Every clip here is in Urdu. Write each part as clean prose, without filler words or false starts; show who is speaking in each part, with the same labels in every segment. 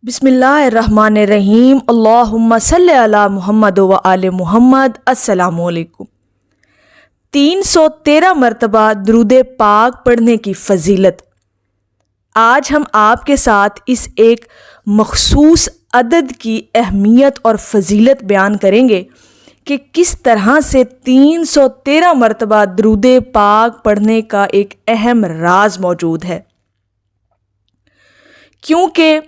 Speaker 1: بسم اللہ الرحمن الرحیم اللہم صلی علی محمد و آل محمد۔ السلام علیکم۔ 313 مرتبہ درود پاک پڑھنے کی فضیلت۔ آج ہم آپ کے ساتھ اس ایک مخصوص عدد کی اہمیت اور فضیلت بیان کریں گے کہ کس طرح سے 313 مرتبہ درود پاک پڑھنے کا ایک اہم راز موجود ہے، کیونکہ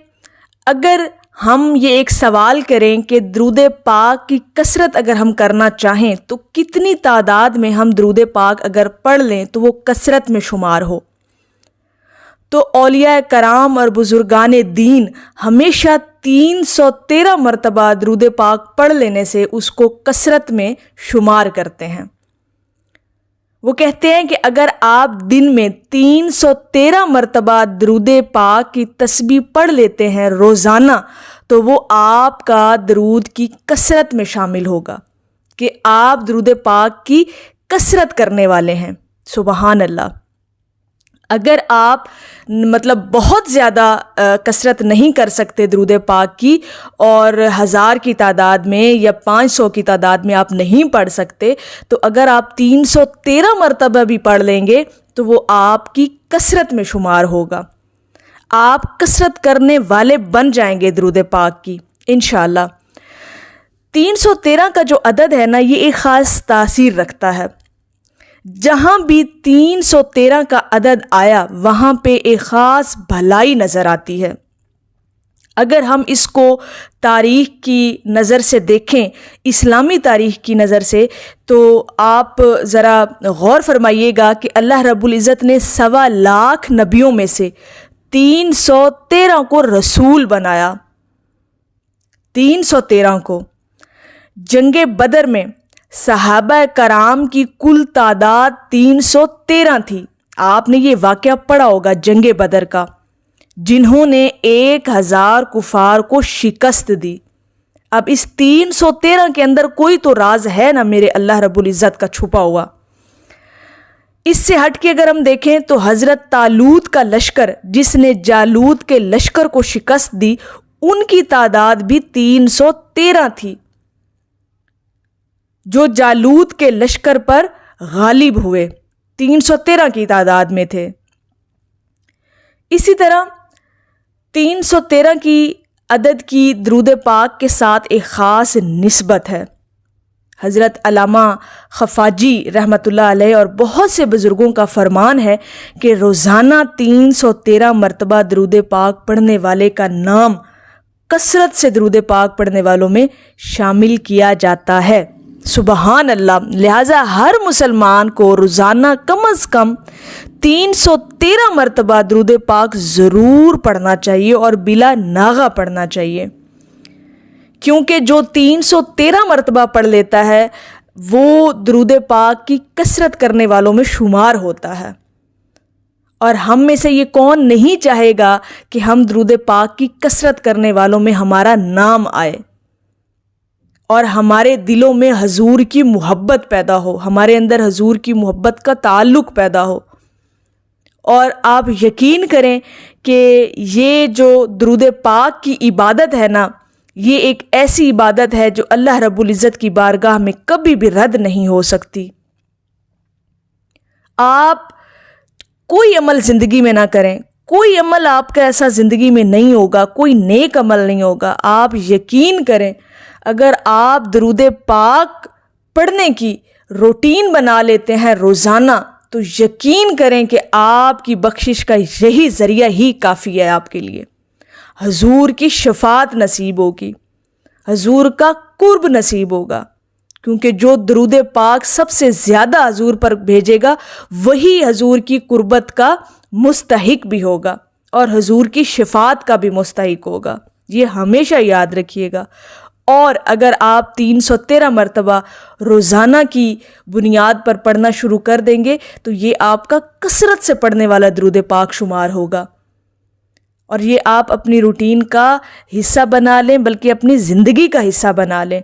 Speaker 1: اگر ہم یہ ایک سوال کریں کہ درود پاک کی کثرت اگر ہم کرنا چاہیں تو کتنی تعداد میں ہم درود پاک اگر پڑھ لیں تو وہ کثرت میں شمار ہو، تو اولیاء کرام اور بزرگان دین ہمیشہ 313 مرتبہ درود پاک پڑھ لینے سے اس کو کثرت میں شمار کرتے ہیں۔ وہ کہتے ہیں کہ اگر آپ دن میں 313 مرتبہ درود پاک کی تسبیح پڑھ لیتے ہیں روزانہ، تو وہ آپ کا درود کی کثرت میں شامل ہوگا کہ آپ درود پاک کی کثرت کرنے والے ہیں۔ سبحان اللہ۔ اگر آپ بہت زیادہ کثرت نہیں کر سکتے درود پاک کی، اور 1000 کی تعداد میں یا 500 کی تعداد میں آپ نہیں پڑھ سکتے، تو اگر آپ 313 مرتبہ بھی پڑھ لیں گے تو وہ آپ کی کثرت میں شمار ہوگا۔ آپ کثرت کرنے والے بن جائیں گے درود پاک کی انشاءاللہ۔ 313 کا جو عدد ہے نا، یہ ایک خاص تاثیر رکھتا ہے۔ جہاں بھی 313 کا عدد آیا وہاں پہ ایک خاص بھلائی نظر آتی ہے۔ اگر ہم اس کو تاریخ کی نظر سے دیکھیں، اسلامی تاریخ کی نظر سے، تو آپ ذرا غور فرمائیے گا کہ اللہ رب العزت نے 1.25 لاکھ نبیوں میں سے 313 کو رسول بنایا۔ 313 کو جنگ بدر میں صحابہ کرام کی کل تعداد 313 تھی۔ آپ نے یہ واقعہ پڑھا ہوگا جنگ بدر کا، جنہوں نے 1000 کفار کو شکست دی۔ اب اس 313 کے اندر کوئی تو راز ہے نا میرے اللہ رب العزت کا چھپا ہوا۔ اس سے ہٹ کے اگر ہم دیکھیں تو حضرت طالوت کا لشکر، جس نے جالوت کے لشکر کو شکست دی، ان کی تعداد بھی 313 تھی، جو جالوت کے لشکر پر غالب ہوئے، 313 کی تعداد میں تھے۔ اسی طرح 313 کی عدد کی درود پاک کے ساتھ ایک خاص نسبت ہے۔ حضرت علامہ خفاجی رحمۃ اللہ علیہ اور بہت سے بزرگوں کا فرمان ہے کہ روزانہ 313 مرتبہ درود پاک پڑھنے والے کا نام کثرت سے درود پاک پڑھنے والوں میں شامل کیا جاتا ہے۔ سبحان اللہ۔ لہٰذا ہر مسلمان کو روزانہ کم از کم 313 مرتبہ درود پاک ضرور پڑھنا چاہیے اور بلا ناغہ پڑھنا چاہیے، کیونکہ جو 313 مرتبہ پڑھ لیتا ہے وہ درود پاک کی کثرت کرنے والوں میں شمار ہوتا ہے۔ اور ہم میں سے یہ کون نہیں چاہے گا کہ ہم درود پاک کی کثرت کرنے والوں میں ہمارا نام آئے اور ہمارے دلوں میں حضور کی محبت پیدا ہو، ہمارے اندر حضور کی محبت کا تعلق پیدا ہو۔ اور آپ یقین کریں کہ یہ جو درود پاک کی عبادت ہے نا، یہ ایک ایسی عبادت ہے جو اللہ رب العزت کی بارگاہ میں کبھی بھی رد نہیں ہو سکتی۔ آپ کوئی عمل زندگی میں نہ کریں، کوئی عمل آپ کا ایسا زندگی میں نہیں ہوگا، کوئی نیک عمل نہیں ہوگا، آپ یقین کریں اگر آپ درود پاک پڑھنے کی روٹین بنا لیتے ہیں روزانہ، تو یقین کریں کہ آپ کی بخشش کا یہی ذریعہ ہی کافی ہے آپ کے لیے۔ حضور کی شفاعت نصیب ہوگی، حضور کا قرب نصیب ہوگا، کیونکہ جو درود پاک سب سے زیادہ حضور پر بھیجے گا وہی حضور کی قربت کا مستحق بھی ہوگا اور حضور کی شفاعت کا بھی مستحق ہوگا۔ یہ ہمیشہ یاد رکھیے گا۔ اور اگر آپ 313 مرتبہ روزانہ کی بنیاد پر پڑھنا شروع کر دیں گے تو یہ آپ کا کثرت سے پڑھنے والا درود پاک شمار ہوگا، اور یہ آپ اپنی روٹین کا حصہ بنا لیں، بلکہ اپنی زندگی کا حصہ بنا لیں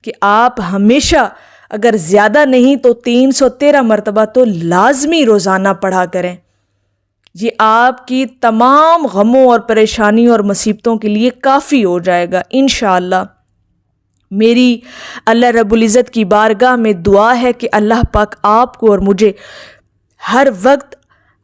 Speaker 1: کہ آپ ہمیشہ اگر زیادہ نہیں تو 313 مرتبہ تو لازمی روزانہ پڑھا کریں، یہ آپ کی تمام غموں اور پریشانیوں اور مصیبتوں کے لیے کافی ہو جائے گا انشاءاللہ۔ میری اللہ رب العزت کی بارگاہ میں دعا ہے کہ اللہ پاک آپ کو اور مجھے ہر وقت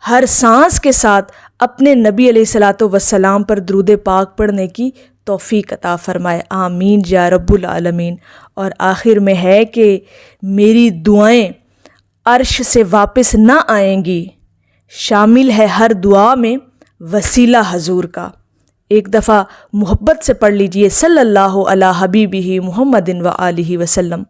Speaker 1: ہر سانس کے ساتھ اپنے نبی علیہ الصلاۃ والسلام پر درود پاک پڑھنے کی توفیق عطا فرمائے، آمین یا رب العالمین۔ اور آخر میں ہے کہ میری دعائیں عرش سے واپس نہ آئیں گی، شامل ہے ہر دعا میں وسیلہ حضور کا۔ ایک دفعہ محبت سے پڑھ لیجئے صلی اللہ علی حبیبہ محمد و آلہ وسلم۔